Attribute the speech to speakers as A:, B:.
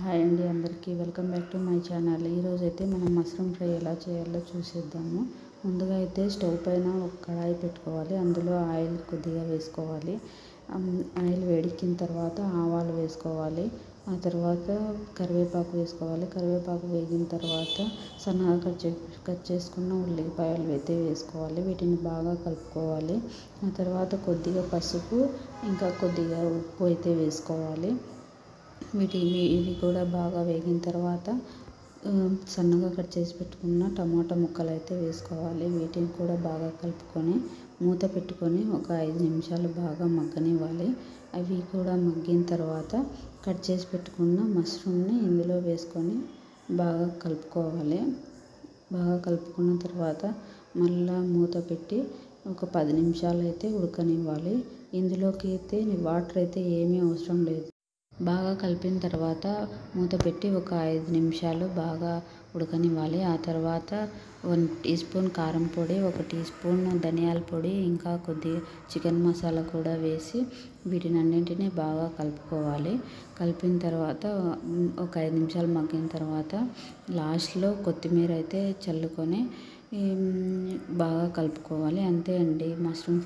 A: Hi అండి అందరికీ welcome back to my channel. ఈరోజైతే మనం మష్రూమ్ ఫ్రై ఎలా చేయాలో చూసేద్దాము. ముందుగా అయితే స్టవ్ పైన ఒక కడాయి పెట్టుకోవాలి. అందులో ఆయిల్ కొద్దిగా వేసుకోవాలి. ఆయిల్ వేడెక్కిన తర్వాత ఆవాలు వేసుకోవాలి. ఆ తర్వాత కరివేపాకు వేసుకోవాలి. కరివేపాకు వేగిన తర్వాత సన్నగా కట్ చేసుకున్న ఉల్లిపాయలు అయితే వేసుకోవాలి. వీటిని బాగా కలుపుకోవాలి. ఆ తర్వాత కొద్దిగా పసుపు ఇంకా కొద్దిగా ఉప్పు అయితే వేసుకోవాలి. ఇవి కూడా బాగా వేగిన తర్వాత సన్నగా కట్ చేసి పెట్టుకున్న టమాటా ముక్కలు అయితే వేసుకోవాలి. వీటిని కూడా బాగా కలుపుకొని మూత పెట్టుకొని ఒక 5 నిమిషాలు బాగా మగ్గనివ్వాలి. అవి కూడా మగ్గిన తర్వాత కట్ చేసి పెట్టుకున్న మష్రూమ్ని ఇందులో వేసుకొని బాగా కలుపుకోవాలి. బాగా కలుపుకున్న తర్వాత మళ్ళీ మూత పెట్టి ఒక 10 నిమిషాలు అయితే ఉడకనివ్వాలి. ఇందులోకి అయితే వాటర్ అయితే ఏమీ అవసరం లేదు. బాగా కలిపిన తర్వాత మూత పెట్టి ఒక 5 నిమిషాలు బాగా ఉడకనివ్వాలి. ఆ తర్వాత 1 టీ స్పూన్ కారం పొడి, 1 టీ స్పూన్ ధనియాల పొడి, ఇంకా కొద్దిగా చికెన్ మసాలా కూడా వేసి వీటినన్నింటినీ బాగా కలుపుకోవాలి. కలిపిన తర్వాత ఒక 5 నిమిషాలు మగ్గిన తర్వాత లాస్ట్లో కొత్తిమీర అయితే చల్లుకొని బాగా కలుపుకోవాలి. అంతే అండి, మష్రూమ్ ఫ్రై